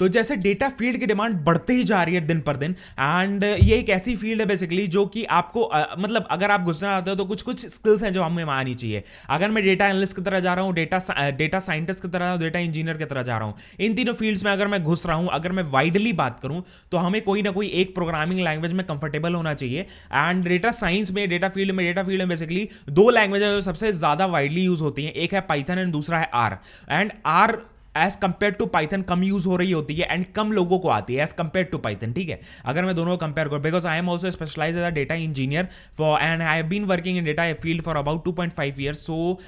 तो जैसे data field की डिमांड बढ़ते ही जा रही है दिन पर दिन, एंड ये एक ऐसी फील्ड है बेसिकली जो कि आपको मतलब अगर आप घुसना चाहते हो तो कुछ कुछ स्किल्स हैं जो हमें आनी चाहिए। अगर मैं डेटा एनालिस्ट की तरह जा रहा हूँ, डेटा साइंटिस्ट की तरह, डेटा इंजीनियर की तरह जा रहा हूँ, इन तीनों फील्ड्स में अगर मैं घुस रहा हूँ, अगर मैं वाइडली बात करूँ तो हमें कोई ना कोई एक प्रोग्रामिंग लैंग्वेज में कंफर्टेबल होना चाहिए। एंड डेटा साइंस में, डेटा फील्ड में बेसिकली दो लैंग्वेज जो सबसे ज्यादा वाइडली यूज होती हैं, एक है पाइथन एंड दूसरा है R. And R as compare to Python कम यूज हो रही होती है एंड कम लोगों को आती है एज कंपेयर टू पाइथन, ठीक है। अगर मैं दोनों को कंपेयर करूं, because I am also specialize as a data engineer for and I have been working in data field for about 2.5 years. So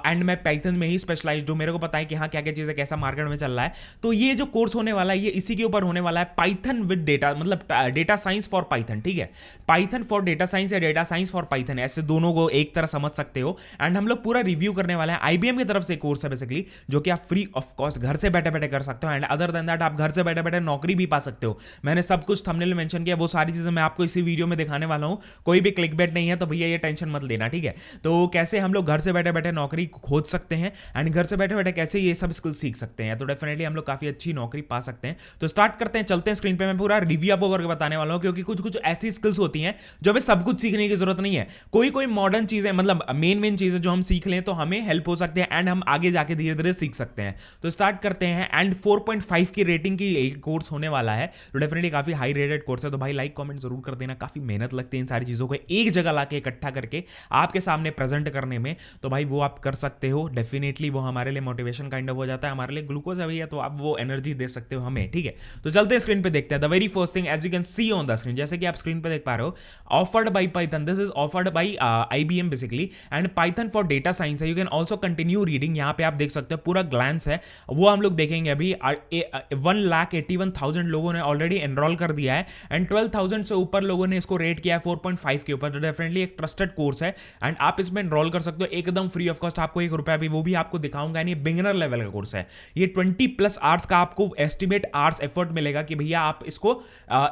and मैं पाइथन में ही स्पेशलाइज हूं, मेरे को पता है कि हाँ क्या क्या चीज़ें कैसा मार्केट में चल रहा है। तो ये जो कोर्स होने वाला है ये इसी के ऊपर होने वाला है, पाइथन विद डेटा, मतलब डेटा साइंस फॉर पाइथन, ठीक है। पाइथन फॉर डेटा साइंस या डेटा साइंस फॉर पाइथन, ऐसे दोनों को एक तरह समझ सकते हो। एंड हम लोग पूरा रिव्यू करने वाले हैं। आईबीएम की तरफ से कोर्स है बेसिकली, जो कि आप फ्री ऑफ कॉस्ट घर से बैठे बैठे कर सकते हो। एंड अदर देन दैट आप घर से बैठे बैठे नौकरी भी पा सकते हो। मैंने सब कुछ थंबनेल में मेंशन किया, वो सारी चीजें मैं आपको इसी वीडियो में दिखाने वाला हूं। कोई भी क्लिकबेट नहीं है, तो भैया ये टेंशन मत लेना, ठीक है। तो कैसे हम लोग घर से बैठे बैठे नौकरी खोज सकते हैं एंड घर से बैठे बैठे कैसे ये सब स्किल्स सीख सकते हैं, तो डेफिनेटली हम लोग काफी अच्छी नौकरी पा सकते हैं। तो स्टार्ट करते हैं, चलते हैं स्क्रीन पे। मैं पूरा रिव्यू आपको करके बताने वाला हूं, क्योंकि कुछ कुछ ऐसी स्किल्स होती हैं जो हमें सब कुछ सीखने की जरूरत नहीं है। कोई कोई मॉडर्न चीजें, मतलब मेन चीजें जो हम सीख लें तो हमें हेल्प हो सकती है एंड हम आगे जाके धीरे धीरे सीख सकते हैं। तो स्टार्ट करते हैं। एंड 4.5 की रेटिंग की एक कोर्स होने वाला है, तो डेफिनेटली काफी हाई रेटेड कोर्स है। तो भाई लाइक कमेंट जरूर कर देना, काफी मेहनत लगती है इन सारी चीजों को एक जगह लाके इकट्ठा करके आपके सामने प्रेजेंट करने में। तो भाई वो आप कर सकते हो, डेफिनेटली वो हमारे लिए मोटिवेशन काइंड ऑफ हो जाता है, हमारे लिए ग्लूकोज है भैया, तो आप वो एनर्जी दे सकते हो हमें, ठीक है। तो चलते हैं स्क्रीन पे देखते हैं। The very first thing as you can see on the screen, जैसे कि आप स्क्रीन पे देख पा रहे हो, offered by Python, this is offered by IBM basically, and Python for data science है। You can also continue reading, यहाँ पे आप देख सकते हो पूरा ग्लांस है, वो हम लोग देखेंगे अभी। 1,81,000 लोगों ने ऑलरेडी एनरोल कर दिया है एंड 12,000 से ऊपर लोगों ने इसको रेट किया है 4.5 के ऊपर। तो डेफिनेटली एक ट्रस्टेड कोर्स है एंड आप इसमें एनरोल कर सकते हो एकदम फ्री ऑफ कॉस्ट, आपको 1 रुपया भी, वो भी आपको दिखाऊंगा। यानी बिगिनर लेवल का कोर्स है ये। 20+ आवर्स का आपको एस्टिमेट आवर्स एफर्ट मिलेगा कि भैया आप इसको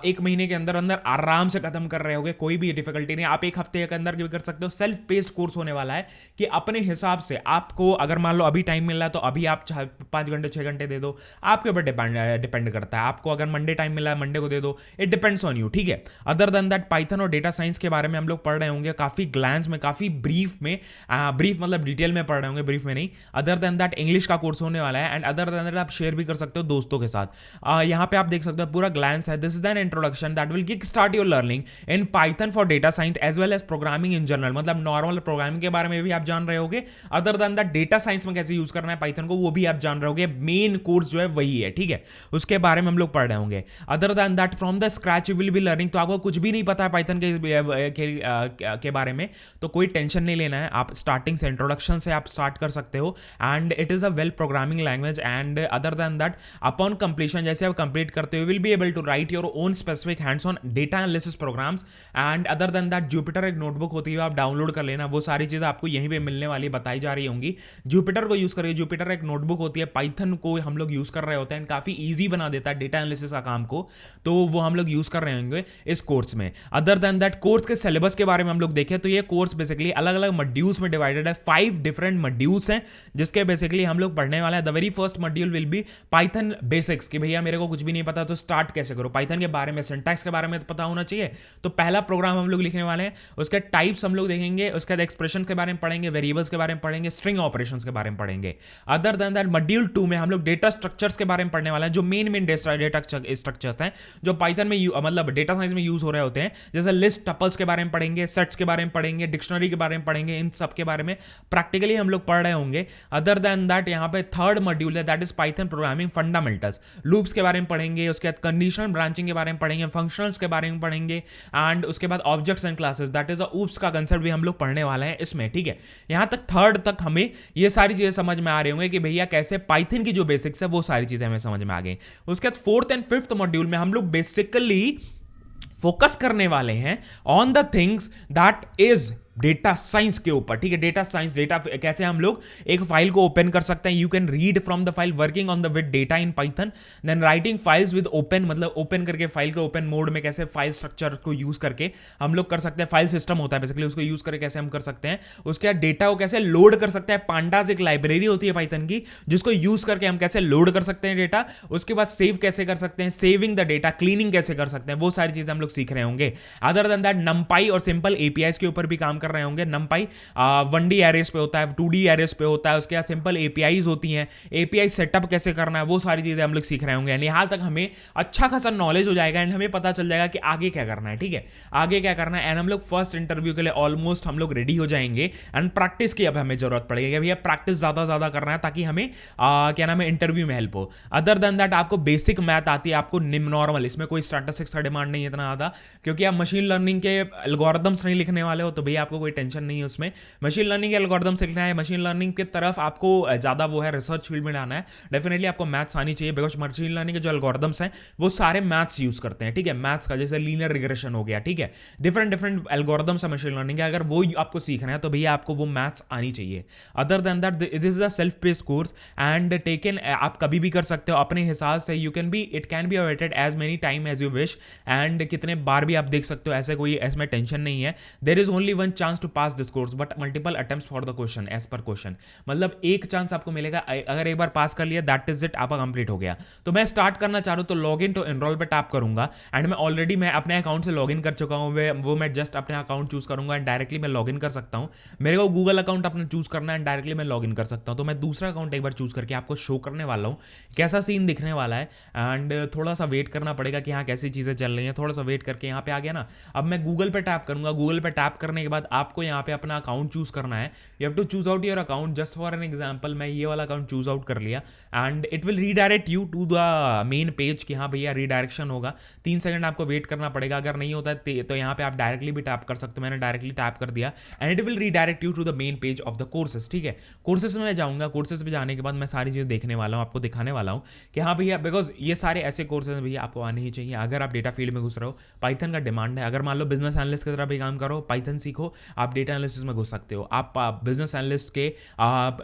1 महीने के अंदर अंदर आराम से खत्म कर रहे होगे, कोई भी डिफिकल्टी नहीं। आप 1 हफ्ते के अंदर भी कर सकते हो। सेल्फ पेस्ड कोर्स होने वाला है कि अपने हिसाब से आपको, अगर मान लो अभी टाइम मिल रहा है तो अभी आप 5 घंटे 6 घंटे दे दो, आपके ऊपर डिपेंड करता है। आपको अगर मंडे टाइम मिला है मंडे को दे दो, इट डिपेंड्स ऑन यू, ठीक है। अदर देन दैट पाइथन और डेटा साइंस के बारे में हम लोग पढ़ रहे होंगे काफी ग्लैंस में, काफी ब्रीफ में, ब्रीफ मतलब डिटेल में पढ़ रहे होंगे, ब्रीफ में नहीं। अदर देन दैट इंग्लिश का कोर्स होने वाला है एंड अदर देन दैट आप शेयर भी कर सकते हो दोस्तों के साथ। यहाँ पे आप देख सकते हो पूरा ग्लैंस है। This is an introduction that will kick start your learning in Python for data science as well as programming in general, मतलब नॉर्मल प्रोग्रामिंग के बारे में भी आप जान रहे होगे। Other than that data science में कैसे यूज करना है पाइथन को, वो भी आप जान रहे होगे। मेन कोर्स जो है वही है, ठीक है, उसके बारे में हम लोग पढ़ रहे होंगे। Other than that from the scratch you will be learning, तो आपको कुछ भी नहीं पता है पाइथन के बारे में तो कोई टेंशन नहीं लेना है, आप स्टार्टिंग से, इंट्रोडक्शन से आप स्टार्ट कर सकते हो। And it is a well programming language. And other than that upon completion, जैसे आप कंप्लीट करते हो, will be able to write your own specific hands on data analysis programs. And other than that Jupyter एक notebook होती है, आप download कर लेना, वो सारी चीजें आपको यहीं पे मिलने वाली बताई जा रही होंगी। जुपिटर को यूज करिए, जुपिटर एक नोटबुक होती है, पाइथन को हम लोग यूज कर रहे होते हैं, काफी ईजी बना देता है डेटा एनालिसिस का काम को, तो वो हम लोग यूज कर रहे होंगे इस कोर्स में। अदर देन दैट कोर्स के सिलेबस के बारे में हम लोग देखें तो ये कोर्स बेसिकली अलग अलग मॉड्यूल्स में डिवाइडेड है। 5 डिफरेंट मॉड्यूल्स हैं जिसके बेसिकली हम लोग पढ़ने वाले हैं। The very first module will be Python basics, कि भैया मेरे को कुछ भी नहीं पता तो स्टार्ट कैसे करो, पाइथन के बारे में, सिंटैक्स के बारे में पता होना चाहिए। तो पहला प्रोग्राम हम लोग लिखने वाले हैं, उसके टाइप्स हम लोग देखेंगे, उसके बाद एक्सप्रेशन के बारे में पढ़ेंगे, वेरिएबल्स के बारे में पढ़ेंगे, स्ट्रिंग ऑपरेशंस के बारे में पढ़ेंगे। अदर देन दैट मॉड्यूल 2 में हम लोग डेटा स्ट्रक्चर्स के बारे में पढ़ने वाले हैं, जो मेन डेटा स्ट्रक्चर्स हैं जो पाइथन में मतलब डेटा साइंस में यूज हो रहे होते हैं, जैसे लिस्ट, टपल्स के बारे में पढ़ेंगे, सेट्स के बारे में पढ़ेंगे, डिक्शनरी के बारे में पढ़ेंगे, इन सब के बारे में प्रैक्टिकली हम लोग पढ़ रहे होंगे। अदर देन दैट यहाँ पे थर्ड मॉड्यूल है, that is Python programming fundamentals, loops के बारे में पढ़ेंगे, उसके बाद कंडीशनल ब्रांचिंग के बारे में पढ़ेंगे, फंक्शनल्स के बारे में पढ़ेंगे, एंड उसके बाद objects and classes, that is oops का कंसेप्ट भी हम लोग पढ़ने वाले हैं इसमें, ठीक है। यहां तक थर्ड तक हमें ये सारी चीजें समझ में आ रही होंगे कि भैया कैसे पाइथन की जो बेसिक्स है वो सारी चीजें हमें समझ में आ गई। उसके बाद 4th एंड 5th मॉड्यूल में हम लोग बेसिकली फोकस करने वाले हैं on the things that is data science के ऊपर, ठीक है। डेटा साइंस, डेटा कैसे हम लोग एक फाइल को ओपन कर सकते हैं, you can read from the file, working on the with data in Python, then writing files with open, मतलब ओपन करके फाइल को ओपन मोड में कैसे फाइल स्ट्रक्चर को यूज करके हम लोग कर सकते हैं, फाइल सिस्टम होता है बेसिकली, उसको यूज करके कैसे हम कर सकते हैं, उसके बाद डेटा को कैसे लोड कर सकते हैं। पांडास एक लाइब्रेरी होती है पाइथन की, जिसको यूज करके हम कैसे लोड कर सकते हैं डेटा, उसके बाद सेव कैसे कर सकते हैं, सेविंग द डेटा, क्लीनिंग कैसे कर सकते हैं, वो सारी चीजें हम लोग सीख रहे होंगे। अदर देन दैट नमपाई और सिंपल एपीआईज के ऊपर भी काम कर रहे होंगे। नमपाई 1D एरेस पे होता है, 2D एरेस पे होता है, उसके बाद सिंपल एपीआईज होती हैं, एपीआई सेटअप कैसे करना है, वो सारी चीजें हम लोग सीख रहे होंगे। यहां तक हमें अच्छा खासा नॉलेज हो जाएगा एंड हमें पता चल जाएगा कि आगे क्या करना है, ठीक है, आगे क्या करना है। एंड हम लोग फर्स्ट इंटरव्यू के लिए ऑलमोस्ट हम लोग रेडी हो जाएंगे एंड प्रैक्टिस की अब हमें जरूरत पड़ेगी, भैया प्रैक्टिस ज्यादा करना है ताकि हमें क्या नाम है इंटरव्यू में हेल्प हो। अदर देन दैट आपको बेसिक मैथ आती है, आपको निम नॉर्मल, इसमें कोई स्टैटिस्टिक्स का डिमांड नहीं है इतना ज़्यादा, क्योंकि आप मशीन लर्निंग के एल्गोरिदम्स नहीं लिखने वाले हो, तो भैया आपको कोई टेंशन नहीं है उसमें। मशीन लर्निंग के एल्गोरिदम्स लिखना है, मशीन लर्निंग की तरफ आपको ज़्यादा वो है रिसर्च फील्ड में जाना है, डेफिनेटली आपको मैथ्स आनी चाहिए, बिकॉज मशीन लर्निंग के जो एल्गोरिदम्स हैं वो सारे मैथ्स यूज करते हैं, ठीक है। मैथ्स का जैसे लीनियर रिग्रेशन हो गया, ठीक है, डिफरेंट एल्गोरिदम्स है मशीन लर्निंग के, अगर वो आपको सीखना है तो भैया आपको वो मैथ्स आनी चाहिए। Other than that this is a self based course and taken, आप कभी भी कर सकते हो अपने हिसाब से, you can be, it can be awaited as many time as you wish, and कितने बार भी आप देख सकते हो, ऐसे कोई इसमें टेंशन नहीं है। There is only one chance to pass this course but multiple attempts for the question as per question, मतलब एक चांस आपको मिलेगा, अगर एक बार पास कर लिया दैट इज इट, आपका कंप्लीट हो गया। तो मैं स्टार्ट करना चाह रहा हूं तो लॉग इन टू एनरोल पे टैप करूंगा एंड मैं ऑलरेडी मैं अपने अकाउंट से लॉग इन कर चुका हूं, वो मैं जस्ट अपने अकाउंट चूज करूंगा एंड डायरेक्टली मैं लॉग इन कर सकता हूं। मेरे को गूगल अकाउंट अपना चूज करना है एंड डायरेक्टली मैं लॉग इन कर सकता हूं। तो मैं दूसरा अकाउंट एक बार चूज करके आपको शो करने वाला हूं कैसा सीन दिखने वाला है, एंड थोड़ा सा वेट करना पड़ेगा कि हाँ कैसी चीजें चल रही हैं, थोड़ा सा वेट करके यहाँ पे आ गया ना। अब मैं गूगल पे टैप करूंगा, गूगल पे टैप करने के बाद आपको यहाँ पे अपना अकाउंट चूज करना है, you have to choose out your account. Just for an example मैं ये वाला अकाउंट चूज आउट कर लिया and it will redirect you to the main page कि हाँ भैया रीडायरेक्शन होगा, 3 सेकंड आपको वेट करना पड़ेगा, अगर नहीं होता है तो यहाँ पे आप डायरेक्टली भी टैप कर सकते हो। मैंने डायरेक्टली टैप कर दिया and it will redirect you to the main page of the courses, ठीक है। कोर्सेज में मैं जाऊंगा, कोर्सेज पे जाने के बाद मैं सारी चीजें देखने वाला हूँ, आपको दिखाने वाला हूँ कि हाँ भैया, बिकॉज ये सारे ऐसे कोर्सेज भैया आपको आने ही चाहिए अगर आप डेटा फील्ड में घुस रहे हो, पाइथन का डिमांड है। अगर मान लो बिजनेस एनालिस्ट की तरह भी काम करो, पाइथन सीखो, आप डेटा एनालिसिस में घुस सकते हो, आप बिजनेस एनालिस्ट के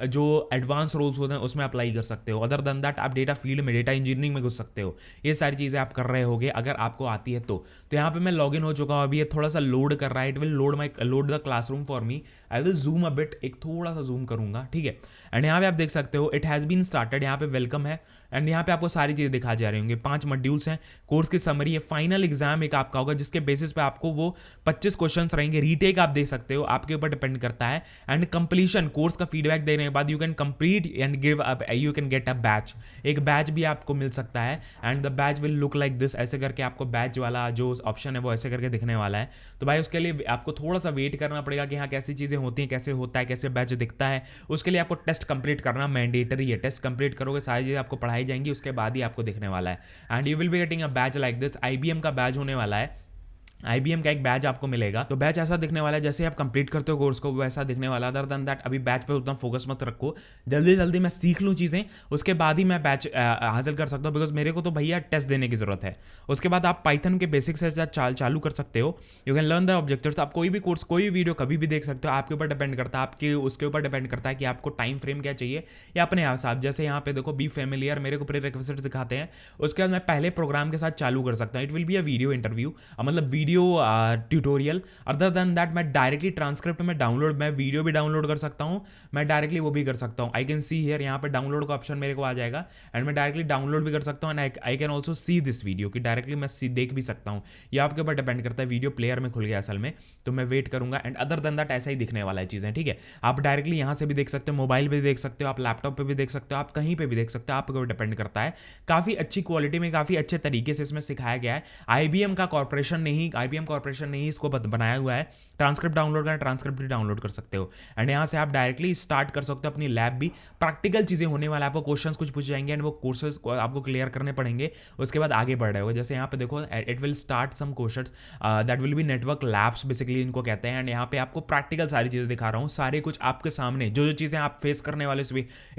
जो एडवांस रोल्स होते हैं उसमें अप्लाई कर सकते हो। अदर देन दैट आप डेटा फील्ड में, डेटा इंजीनियरिंग में घुस सकते हो। ये सारी चीज़ें आप कर रहे होगे अगर आपको आती है तो यहाँ पे मैं लॉग इन हो चुका हूँ, अभी ये थोड़ा सा लोड कर रहा है, it will load the classroom for me. I will zoom a bit, एक थोड़ा सा जूम करूंगा, ठीक है। एंड यहाँ पे आप देख सकते हो इट हैज़ बीन स्टार्टेड, यहाँ पे वेलकम है एंड यहाँ पे आपको सारी चीज़ें दिखा जा रही होंगी। 5 मॉड्यूल्स हैं, कोर्स की समरी है, फाइनल एग्जाम एक आपका होगा जिसके बेसिस पे आपको वो 25 क्वेश्चंस रहेंगे। रीटेक आप दे सकते हो, आपके ऊपर डिपेंड करता है। एंड कंप्लीशन, कोर्स का फीडबैक देने के बाद you can complete and give up, you can get a batch, एक बैच भी आपको मिल सकता है and the batch will look like this, ऐसे करके आपको बैच वाला जो ऑप्शन है वो ऐसे करके दिखने वाला है। तो भाई उसके लिए आपको थोड़ा सा वेट करना पड़ेगा कि हाँ कैसी चीज़ें होती हैं, कैसे होता है, कैसे बैच दिखता है। उसके लिए आपको टेस्ट कंप्लीट करना मैंडेटरी है, टेस्ट कंप्लीट करोगे सारी चीज़ें आपको पढ़ाई जाएंगी, उसके बाद ही आपको दिखने वाला है। And you will be getting a batch like this, IBM का बैच होने वाला है, IBM का एक बैच आपको मिलेगा। तो बैच ऐसा दिखने वाला है जैसे आप कंप्लीट करते हो कोर्स को वैसा दिखने वाला। अदर देन दैट अभी बैच पे उतना फोकस मत रखो, जल्दी जल्दी मैं सीख लूँ चीज़ें, उसके बाद ही मैं बैच हासिल कर सकता हूँ, बिकॉज मेरे को तो भैया टेस्ट देने की जरूरत है। उसके बाद आप पाइथन के बेसिक से चालू कर सकते हो, you can learn the objectives. आप कोई भी कोर्स, कोई भी वीडियो कभी भी देख सकते हो, आपके ऊपर डिपेंड करता है, आपके उसके ऊपर डिपेंड करता है कि आपको टाइम फ्रेम क्या चाहिए या अपने हिसाब। जैसे यहाँ पे देखो बी फेमिलियर, मेरे को प्रीरेक्विजिट्स दिखाते हैं, उसके बाद मैं पहले प्रोग्राम के साथ चालू कर सकता हूँ। It will be a video interview, मतलब video tutorial. Other than that मैं डायरेक्टली ट्रांसक्रिप्ट में डाउनलोड, मैं वीडियो भी डाउनलोड कर सकता हूँ, मैं डायरेक्टली वो भी कर सकता हूँ। आई कैन सी हियर, यहाँ पे डाउनलोड का ऑप्शन मेरे को आ जाएगा एंड मैं डायरेक्टली डाउनलोड भी कर सकता हूँ and I can also see this video कि डायरेक्टली मैं देख भी सकता हूँ। ये आपके ऊपर डिपेंड करता है, वीडियो प्लेयर में खुल गया असल में, तो मैं वेट करूंगा। एंड अदर देन दैट ऐसा ही दिखने वाला है चीज़ें, ठीक है। आप डायरेक्टली यहाँ से भी देख सकते हो, मोबाइल पर भी देख सकते हो, आप लैपटॉप पर भी देख सकते हो, आप कहीं पर भी देख सकते हो, आपके ऊपर डिपेंड करता है। काफ़ी अच्छी क्वालिटी में, काफ़ी अच्छे तरीके से इसमें सिखाया गया है। IBM कॉर्पोरेशन ने ही इसको बनाया हुआ है। ट्रांसक्रिप्ट डाउनलोड करना, ट्रांसक्रिप्ट भी डाउनलोड कर सकते हो एंड यहाँ से आप डायरेक्टली स्टार्ट कर सकते हो अपनी लैब भी। प्रैक्टिकल चीज़ें होने वाला है, आपको क्वेश्चंस कुछ पूछ जाएंगे एंड वो कोर्सेज आपको क्लियर करने पड़ेंगे, उसके बाद आगे बढ़ रहे हो। जैसे यहाँ पे देखो it will start some questions that will be network labs basically इनको कहते हैं। एंड यहाँ पे आपको प्रैक्टिकल सारी चीज़ें दिखा रहा हूँ, सारे कुछ आपके सामने, जो चीज़ें आप फेस करने वाले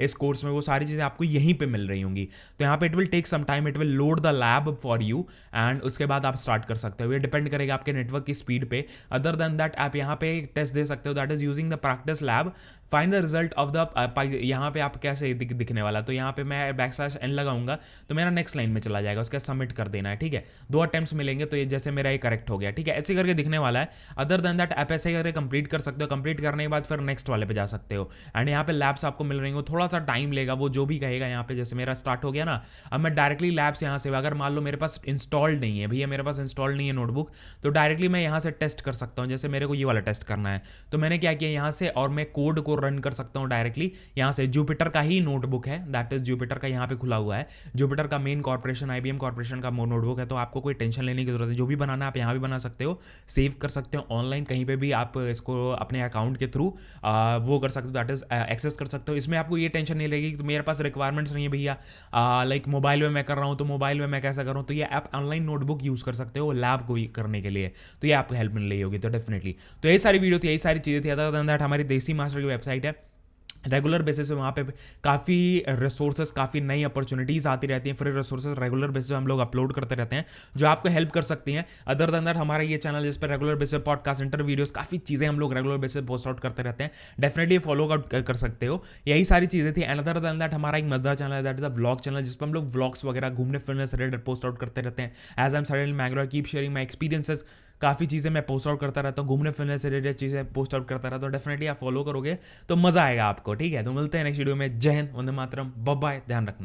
इस कोर्स में वो सारी चीज़ें आपको यहीं पर मिल रही होंगी। तो यहाँ पे it will take some time, it will load the lab for you and उसके बाद आप स्टार्ट कर सकते हो। ये डिपेंड करेगा आपके नेटवर्क की स्पीड पे। अदर देन दैट आप यहाँ पे टेस्ट दे सकते हो, that is using the practice lab, find the result of the, यहाँ पे आप कैसे दिखने वाला, तो यहाँ पे मैं \n लगाऊंगा तो मेरा नेक्स्ट लाइन में चला जाएगा, उसका सबमिट कर देना है, ठीक है। 2 अटेम्प्ट्स मिलेंगे तो ये जैसे मेरा ये करेक्ट हो गया, ठीक है, ऐसे करके दिखने वाला है। अदर देन दैट आप ऐसे करके कंप्लीट कर सकते हो, कंप्लीट करने के बाद फिर नेक्स्ट वाले पे जा सकते हो। एंड यहाँ पे लैब्स आपको मिल रही हो, थोड़ा सा टाइम लेगा, वो जो भी कहेगा यहाँ पे, जैसे मेरा स्टार्ट हो गया ना, अब मैं डायरेक्टली लैब्स यहाँ से, अगर मान लो मेरे पास इंस्टॉल्ड नहीं है भैया, मेरे पास इंस्टॉल्ड नहीं है नोटबुक, तो डायरेक्टली मैं यहाँ से टेस्ट कर सकता हूँ। जैसे मेरे को ये वाला टेस्ट करना है तो मैंने क्या किया यहाँ से, और मैं कोड को रन कर सकता हूँ डायरेक्टली यहाँ से। जुपिटर का ही नोटबुक है, दैट इज जुपिटर का यहाँ पे खुला हुआ है, जुपिटर का मेन कॉर्पोरेशन IBM कॉर्पोरेशन का नोटबुक है, तो आपको कोई टेंशन लेने की जरूरत है। जो भी बनाना आप यहाँ भी बना सकते हो, सेव कर सकते हो ऑनलाइन, कहीं पे भी आप इसको अपने अकाउंट के थ्रू वो कर सकते हो, दैट इज एक्सेस कर सकते हो। इसमें आपको ये टेंशन नहीं लगेगी कि मेरे पास रिक्वायरमेंट्स नहीं है भैया, लाइक मोबाइल में मैं कर रहा हूँ तो मोबाइल में मैं कैसा करूँ, तो ये आप ऑनलाइन नोटबुक यूज़ कर सकते हो लैब को करने के लिए, तो ये आपको हेल्प मिल रही होगी। तो डेफिनेटली तो यही सारी वीडियो थी, यही सारी चीज़ें थी। अदर देन दैट हमारी देसी मास्टर की वेबसाइट है, रेगुलर बेसिस पे वहाँ पे काफ़ी रिसोर्सेज, काफ़ी नई अपॉर्चुनिटीज़ आती रहती हैं, फ्री रिसोर्सेज रेगुलर बेसिस पे हम लोग अपलोड करते रहते हैं जो आपको हेल्प कर सकती हैं। अदर देन दैट हमारा ये चैनल जिस पर रेगुलर बेसिस पे पॉडकास्ट, इंटर वीडियोस, काफ़ी चीज़ें हम लोग रेगुलर बेसिस पे पोस्ट आउट करते रहते हैं, डेफिनेटली फॉलो आउट कर सकते हो। यही सारी चीज़ें थी। एंड अदर देन दैट हमारा एक मजेदार चैनल है, that is a vlog channel, जिस पर हम लोग व्लॉग्स वगैरह घूमने फिरने से रिलेटेड पोस्ट आउट करते रहते हैं। As I am suddenly Mangalore, keep sharing my experiences, काफ़ी चीज़ें मैं पोस्ट आउट करता रहता हूँ, घूमने फिरने से रिलेटेड चीज़ें पोस्ट आउट करता रहता हूँ। डेफिनेटली आप फॉलो करोगे तो मज़ा आएगा आपको, ठीक है। तो मिलते हैं नेक्स्ट वीडियो में। जय हिंद, वंदे मातरम, बाय बाय, ध्यान रखना।